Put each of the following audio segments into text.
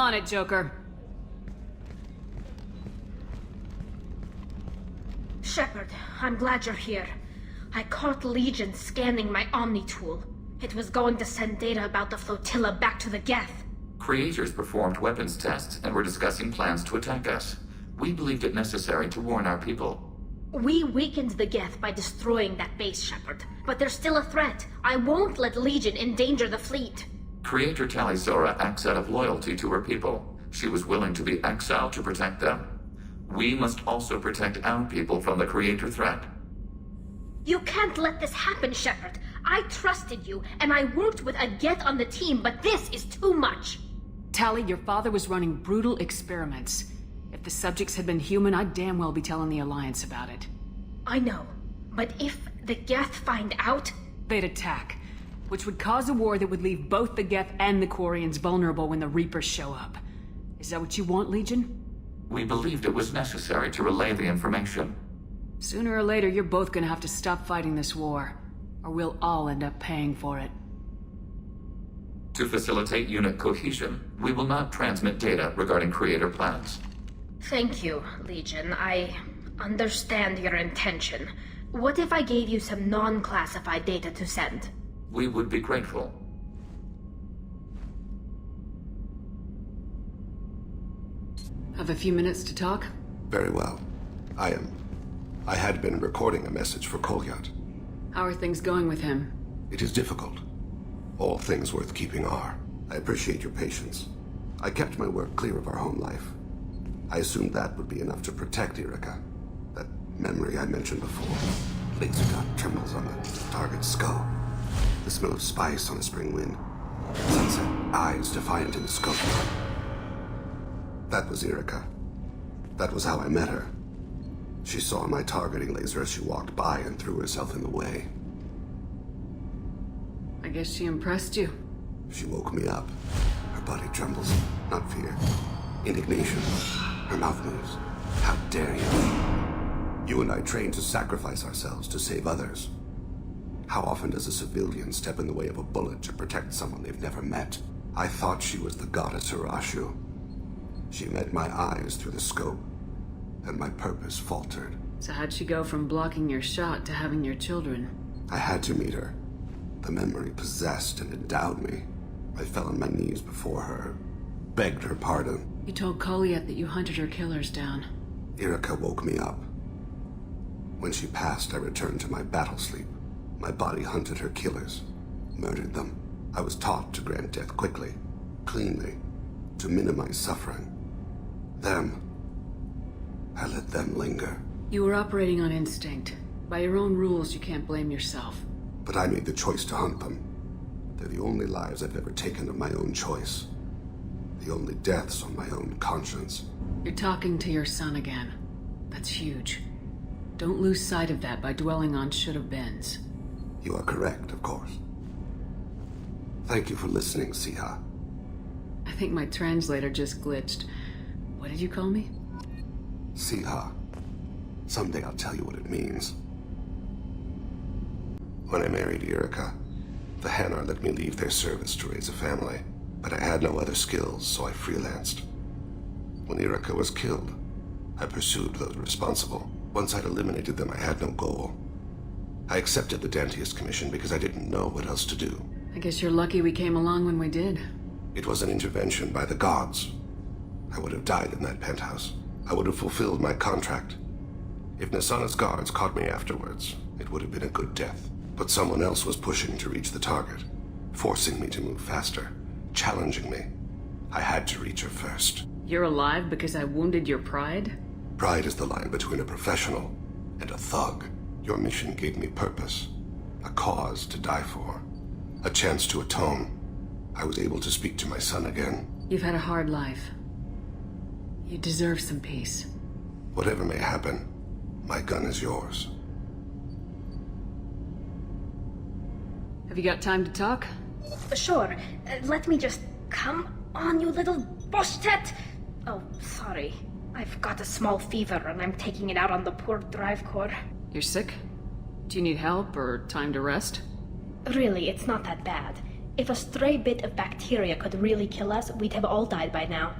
on it, Joker. Shepard, I'm glad you're here. I caught Legion scanning my Omni tool. It was going to send data about the flotilla back to the Geth. Creators performed weapons tests and were discussing plans to attack us. We believed it necessary to warn our people. We weakened the Geth by destroying that base, Shepard. But they're still a threat. I won't let Legion endanger the fleet. Creator Talizora acts out of loyalty to her people. She was willing to be exiled to protect them. We must also protect our people from the Creator threat. You can't let this happen, Shepard. I trusted you, and I worked with a Geth on the team, but this is too much. Tali, your father was running brutal experiments. If the subjects had been human, I'd damn well be telling the Alliance about it. I know, but if the Geth find out... They'd attack, which would cause a war that would leave both the Geth and the Quarians vulnerable when the Reapers show up. Is that what you want, Legion? We believed it was necessary to relay the information. Sooner or later, you're both gonna have to stop fighting this war, or we'll all end up paying for it. To facilitate unit cohesion, we will not transmit data regarding Creator plans. Thank you, Legion. I understand your intention. What if I gave you some non-classified data to send? We would be grateful. Have a few minutes to talk? Very well. I had been recording a message for Kolyat. How are things going with him? It is difficult. All things worth keeping are. I appreciate your patience. I kept my work clear of our home life. I assumed that would be enough to protect Erica. That memory I mentioned before. Laser dot trembles on the target's skull. The smell of spice on a spring wind. Sunset, eyes defiant in the scope. That was Erica. That was how I met her. She saw my targeting laser as she walked by and threw herself in the way. I guess she impressed you. She woke me up. Her body trembles. Not fear. Indignation. Her mouth moves. How dare you? You and I trained to sacrifice ourselves to save others. How often does a civilian step in the way of a bullet to protect someone they've never met? I thought she was the goddess Urashu. She met my eyes through the scope, and my purpose faltered. So how'd she go from blocking your shot to having your children? I had to meet her. The memory possessed and endowed me. I fell on my knees before her, begged her pardon. You told Kolyat that you hunted her killers down. Erica woke me up. When she passed, I returned to my battle sleep. My body hunted her killers, murdered them. I was taught to grant death quickly, cleanly, to minimize suffering. I let them linger. You were operating on instinct. By your own rules, you can't blame yourself. But I made the choice to hunt them. They're the only lives I've ever taken of my own choice. The only deaths on my own conscience. You're talking to your son again. That's huge. Don't lose sight of that by dwelling on should-have-beens. You are correct, of course. Thank you for listening, Siha. I think my translator just glitched. What did you call me? Siha. Someday I'll tell you what it means. When I married Erica, the Hanar let me leave their service to raise a family, but I had no other skills, so I freelanced. When Erica was killed, I pursued those responsible. Once I'd eliminated them, I had no goal. I accepted the Dantius commission because I didn't know what else to do. I guess you're lucky we came along when we did. It was an intervention by the gods. I would have died in that penthouse. I would have fulfilled my contract. If Nasana's guards caught me afterwards, it would have been a good death. But someone else was pushing to reach the target, forcing me to move faster, challenging me. I had to reach her first. You're alive because I wounded your pride? Pride is the line between a professional and a thug. Your mission gave me purpose, a cause to die for, a chance to atone. I was able to speak to my son again. You've had a hard life. You deserve some peace. Whatever may happen, my gun is yours. Have you got time to talk? Sure. Let me just... Come on, you little boshtet! Oh, sorry. I've got a small fever and I'm taking it out on the poor drive core. You're sick? Do you need help or time to rest? Really, it's not that bad. If a stray bit of bacteria could really kill us, we'd have all died by now.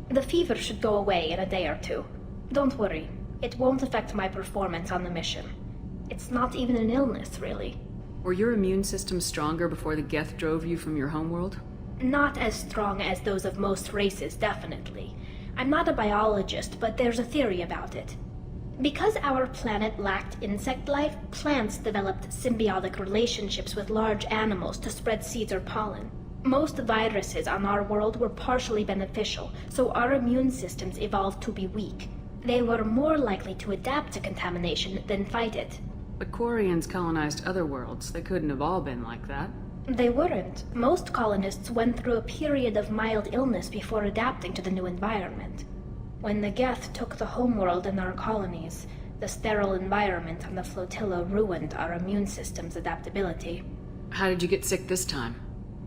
The fever should go away in a day or two. Don't worry, it won't affect my performance on the mission. It's not even an illness, really. Were your immune system stronger before the Geth drove you from your homeworld? Not as strong as those of most races, definitely. I'm not a biologist, but there's a theory about it. Because our planet lacked insect life, plants developed symbiotic relationships with large animals to spread seeds or pollen. Most viruses on our world were partially beneficial, so our immune systems evolved to be weak. They were more likely to adapt to contamination than fight it. But Quarians colonized other worlds. They couldn't have all been like that. They weren't. Most colonists went through a period of mild illness before adapting to the new environment. When the Geth took the homeworld and our colonies, the sterile environment on the flotilla ruined our immune system's adaptability. How did you get sick this time?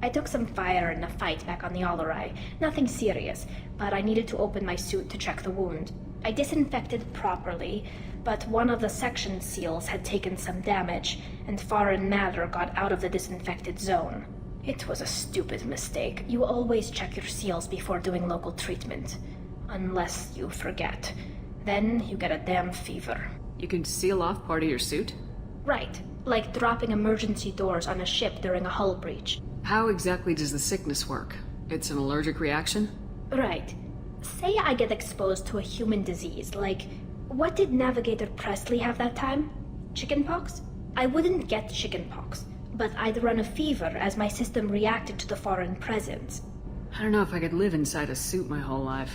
I took some fire in a fight back on the Allerai. Nothing serious, but I needed to open my suit to check the wound. I disinfected properly, but one of the section seals had taken some damage, and foreign matter got out of the disinfected zone. It was a stupid mistake. You always check your seals before doing local treatment. Unless you forget. Then you get a damn fever. You can seal off part of your suit? Right, like dropping emergency doors on a ship during a hull breach. How exactly does the sickness work? It's an allergic reaction? Right. Say I get exposed to a human disease, like... What did Navigator Presley have that time? Chickenpox? I wouldn't get chickenpox, but I'd run a fever as my system reacted to the foreign presence. I don't know if I could live inside a suit my whole life.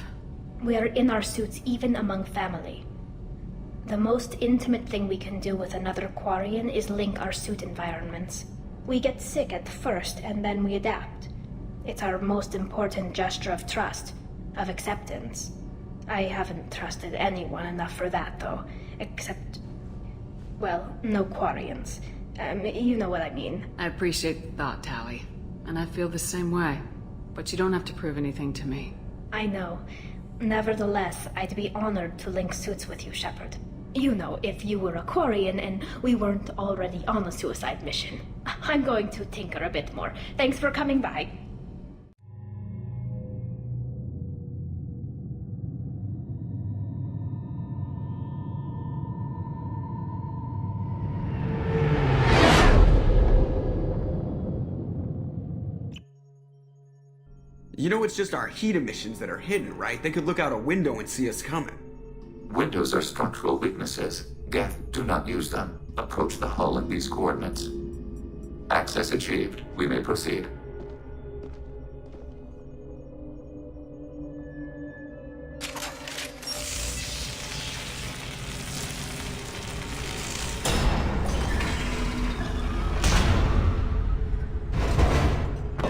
We are in our suits even among family. The most intimate thing we can do with another Quarian is link our suit environments. We get sick at first, and then we adapt. It's our most important gesture of trust, of acceptance. I haven't trusted anyone enough for that, though, except... well, no Quarians. You know what I mean. I appreciate the thought, Tally. And I feel the same way. But you don't have to prove anything to me. I know. Nevertheless, I'd be honored to link suits with you, Shepard. You know, if you were a Quarian and we weren't already on a suicide mission. I'm going to tinker a bit more. Thanks for coming by. You know it's just our heat emissions that are hidden, right? They could look out a window and see us coming. Windows are structural weaknesses. Geth, do not use them. Approach the hull in these coordinates. Access achieved. We may proceed.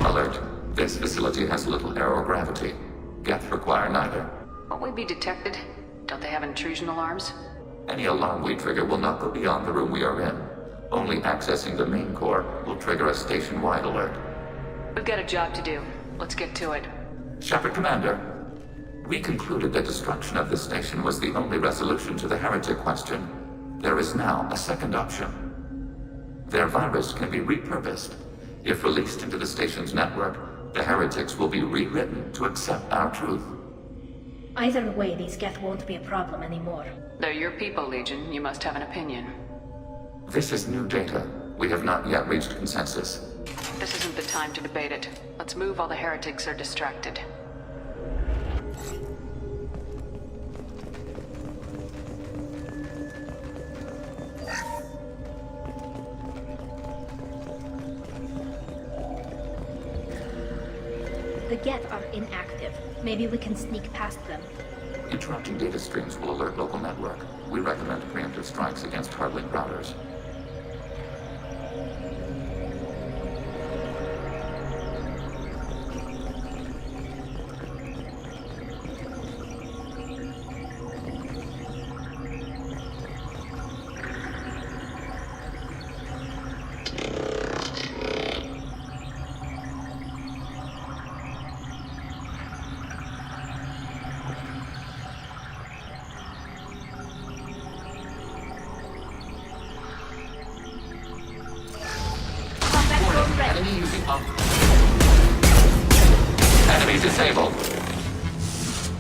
Alert. This facility has little aerogravity. Geth require neither. Won't we be detected? Don't they have intrusion alarms? Any alarm we trigger will not go beyond the room we are in. Only accessing the main core will trigger a station-wide alert. We've got a job to do. Let's get to it. Shepard Commander, we concluded that destruction of this station was the only resolution to the heretic question. There is now a second option. Their virus can be repurposed. If released into the station's network, the heretics will be rewritten to accept our truth. Either way, these Geth won't be a problem anymore. They're your people, Legion. You must have an opinion. This is new data. We have not yet reached consensus. This isn't the time to debate it. Let's move while the heretics are distracted. The Geth are inactive. Maybe we can sneak past them. Interrupting data streams will alert local network. We recommend preemptive strikes against hard-link routers. Enemy using disabled.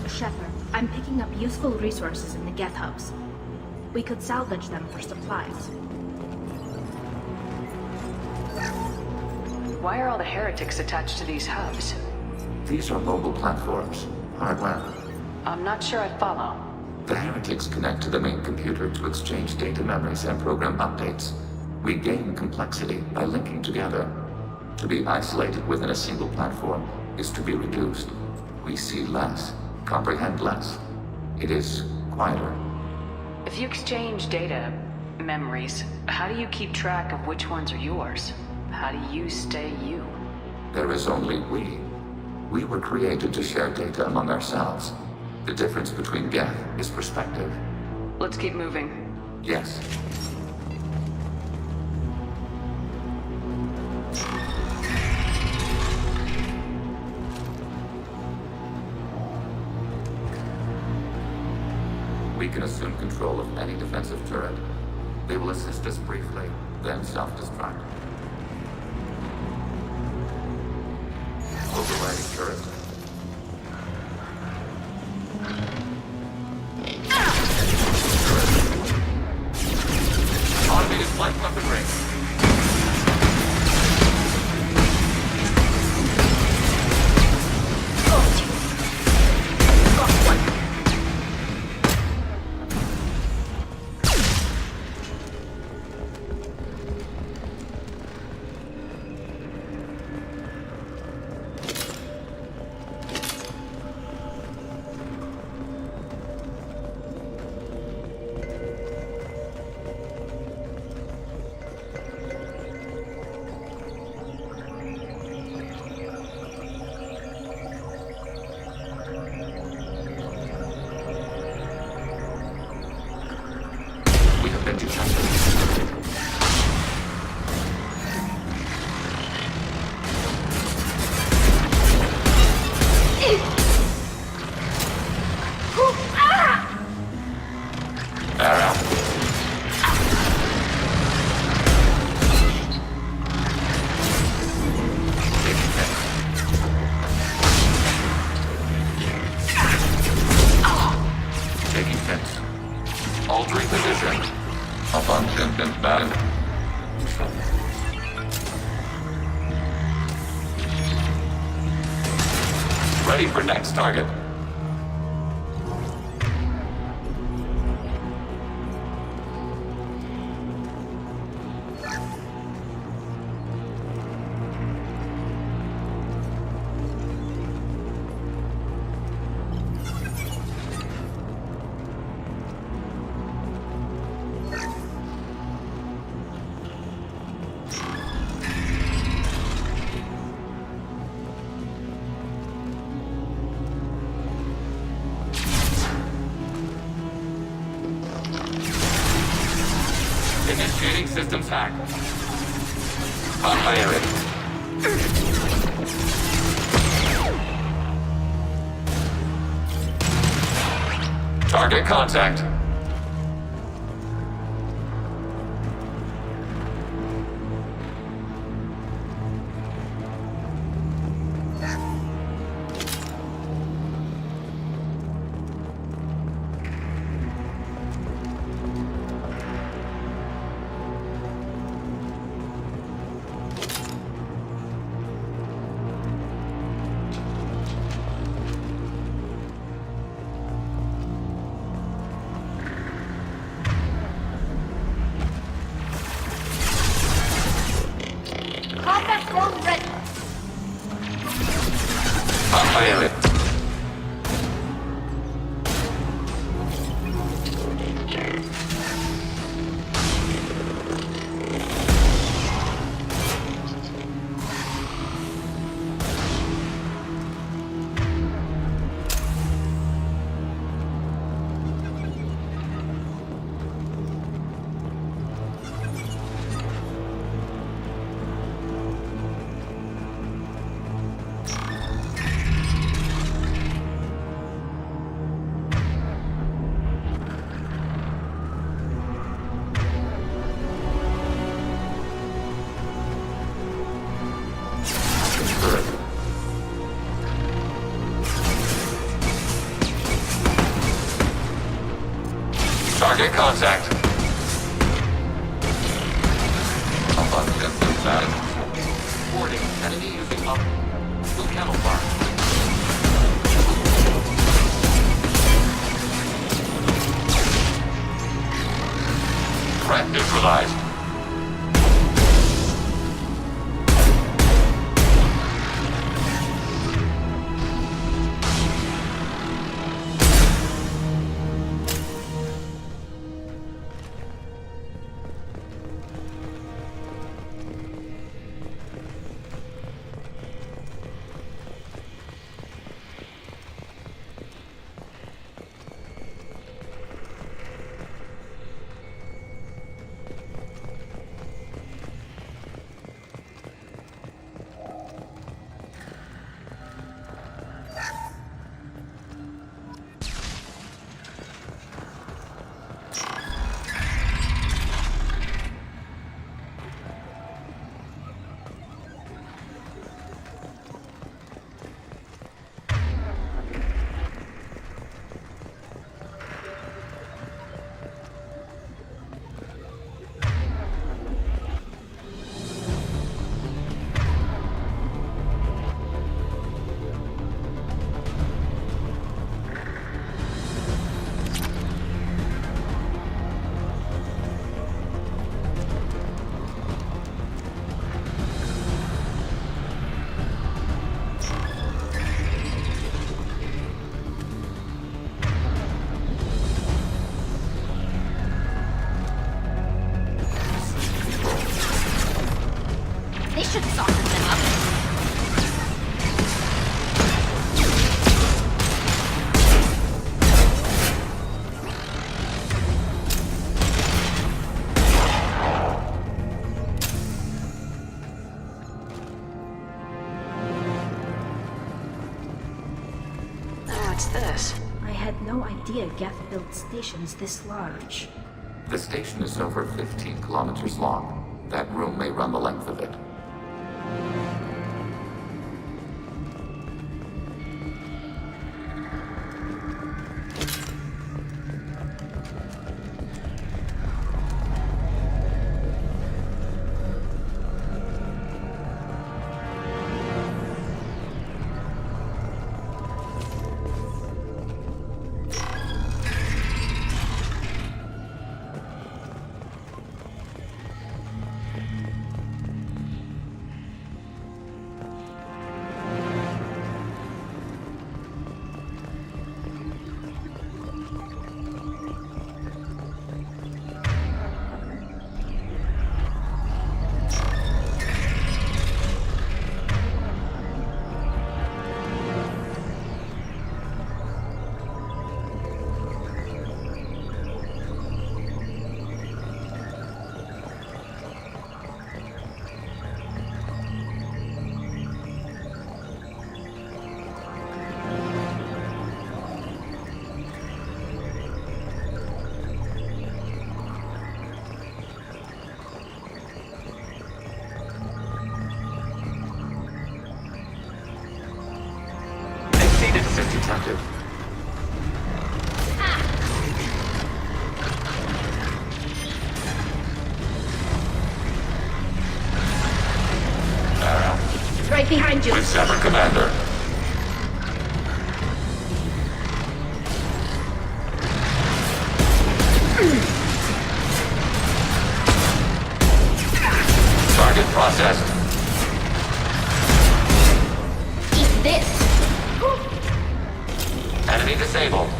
Shepard, I'm picking up useful resources in the Geth hubs. We could salvage them for supplies. Why are all the heretics attached to these hubs? These are mobile platforms, hardware. I'm not sure I follow. The heretics connect to the main computer to exchange data memories and program updates. We gain complexity by linking together. To be isolated within a single platform is to be reduced. We see less, comprehend less. It is quieter. If you exchange data, memories, how do you keep track of which ones are yours? How do you stay you? There is only we. We were created to share data among ourselves. The difference between Geth is perspective. Let's keep moving. Yes. We can assume control of any defensive turret. They will assist us briefly, then self-destruct. Overriding turret. Automated flight weapon ring. Ready for next target. Initiating systems hack. Fire it. Target contact. Target contact. Warning, enemy using up. Blue camouflage. Threat neutralized. Should soften them up. What's this? I had no idea Geth built stations this large. The station is over 15 kilometers long. That room may run the length of it. Detective. Right behind you. With Separate Commander. Target processed. Eat this. Enemy disabled.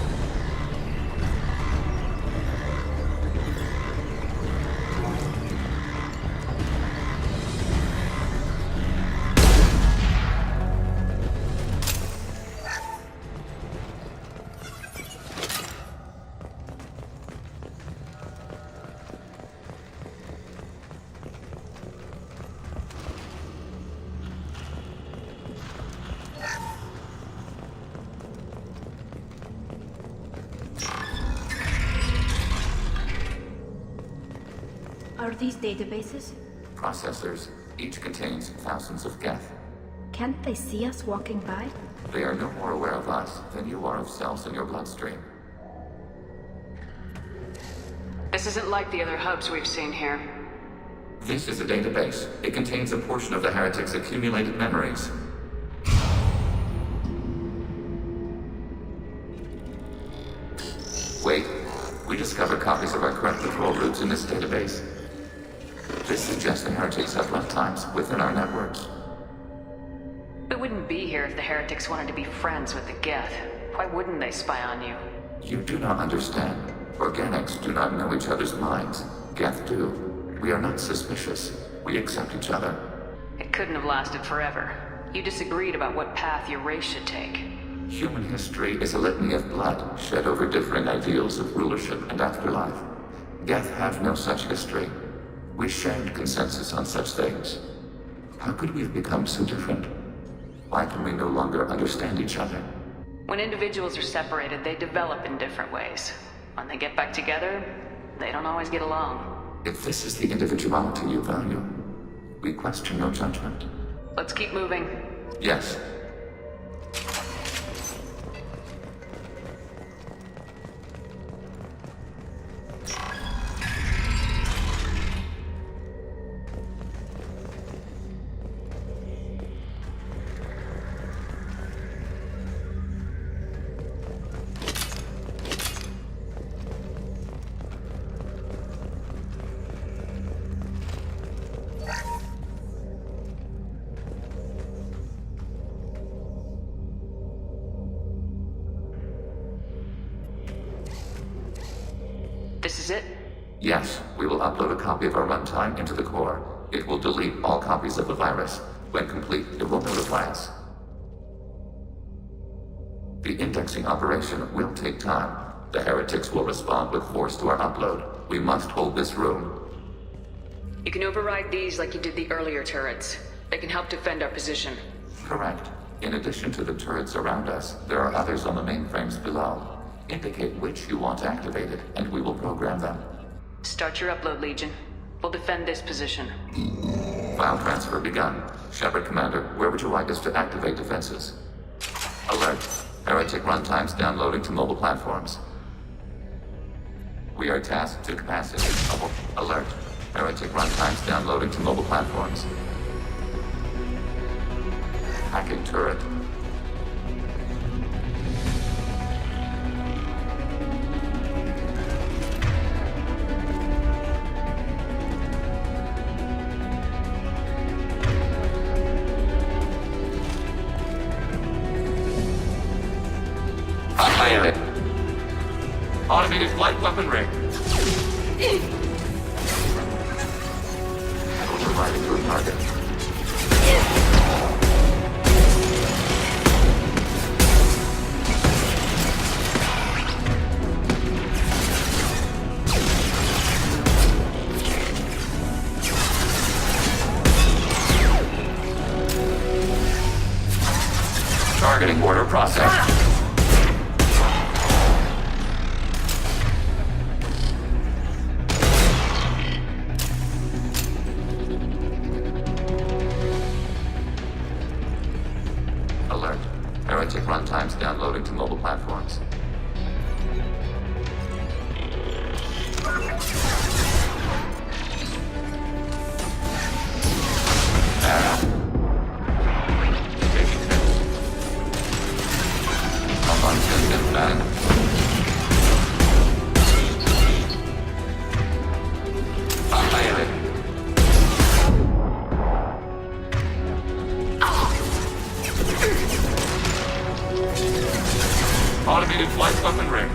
Are these databases? Processors. Each contains thousands of Geth. Can't they see us walking by? They are no more aware of us than you are of cells in your bloodstream. This isn't like the other hubs we've seen here. This is a database. It contains a portion of the heretic's accumulated memories. Wait. We discovered copies of our current patrol routes in this database. This suggests the heretics have runtimes within our networks. We wouldn't be here if the heretics wanted to be friends with the Geth. Why wouldn't they spy on you? You do not understand. Organics do not know each other's minds. Geth do. We are not suspicious. We accept each other. It couldn't have lasted forever. You disagreed about what path your race should take. Human history is a litany of blood shed over differing ideals of rulership and afterlife. Geth have no such history. We shared consensus on such things. How could we have become so different? Why can we no longer understand each other? When individuals are separated, they develop in different ways. When they get back together, they don't always get along. If this is the individuality you value, we question your judgment. Let's keep moving. Yes. This is it? Yes, we will upload a copy of our runtime into the core. It will delete all copies of the virus. When complete, it will notify us. The indexing operation will take time. The heretics will respond with force to our upload. We must hold this room. You can override these like you did the earlier turrets. They can help defend our position. Correct. In addition to the turrets around us, there are others on the mainframes below. Indicate which you want activated, and we will program them. Start your upload, Legion. We'll defend this position. File transfer begun. Shepard Commander, where would you like us to activate defenses? Alert. Heretic runtimes downloading to mobile platforms. We are tasked to capacity. Alert. Heretic runtimes downloading to mobile platforms. Hacking turret. Automated flight weapon ring. Overriding your target. Targeting order processed. Alert. Heretic runtimes downloading to mobile platforms. Automated flight weapon ring.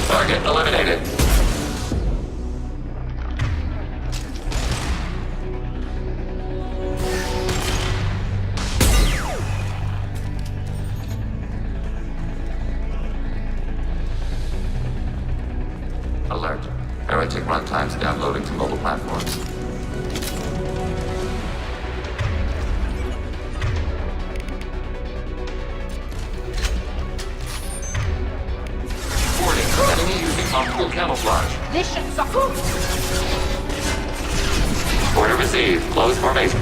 Target eliminated. Alert. Heretic runtimes downloading to mobile platforms. Optical camouflage. This should suck. Order received. Close formation.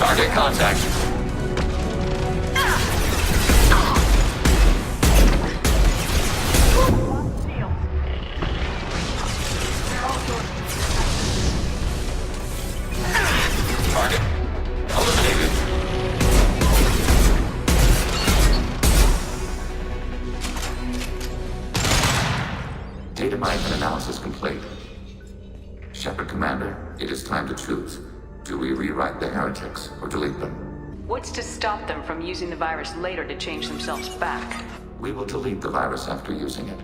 Target contact. Target eliminated. Data mining and analysis complete. Shepard Commander, it is time to choose. Do we rewrite the heretics or delete them? What's to stop them from using the virus later to change themselves back? We will delete the virus after using it.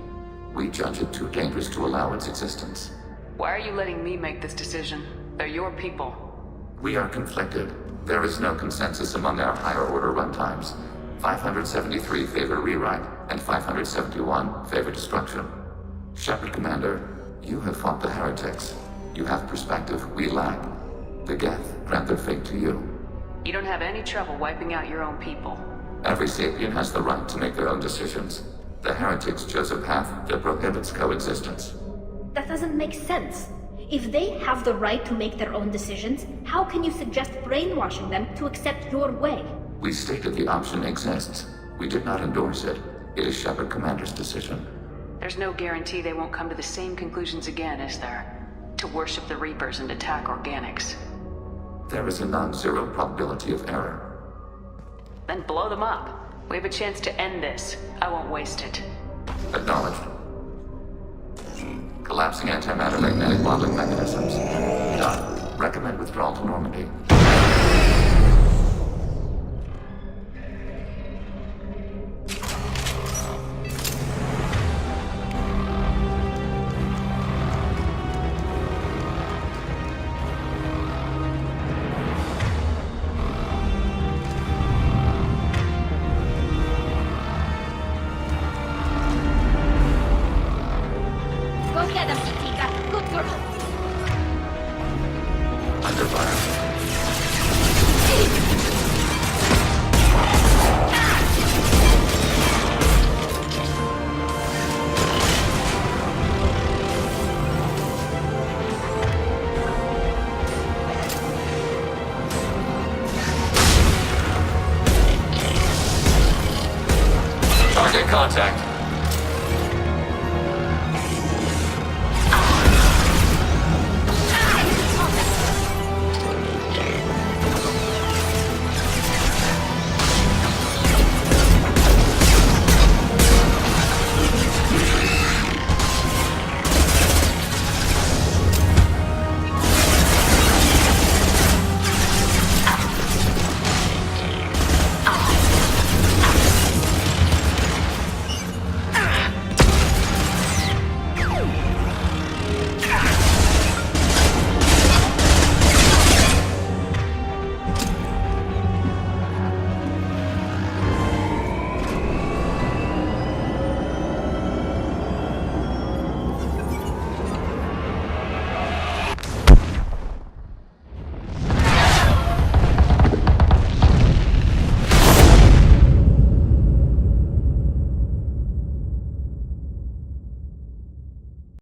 We judge it too dangerous to allow its existence. Why are you letting me make this decision? They're your people. We are conflicted. There is no consensus among our higher order runtimes. 573 favor rewrite, and 571 favor destruction. Shepard Commander, you have fought the heretics. You have perspective we lack. The Geth grant their fate to you. You don't have any trouble wiping out your own people. Every sapient has the right to make their own decisions. The heretics chose a path that prohibits coexistence. That doesn't make sense. If they have the right to make their own decisions, how can you suggest brainwashing them to accept your way? We stated the option exists. We did not endorse it. It is Shepard Commander's decision. There's no guarantee they won't come to the same conclusions again, is there? To worship the Reapers and attack organics. There is a non-zero probability of error. Then blow them up. We have a chance to end this. I won't waste it. Acknowledged. Collapsing antimatter magnetic modeling mechanisms. Done. Recommend withdrawal to Normandy. Target contact.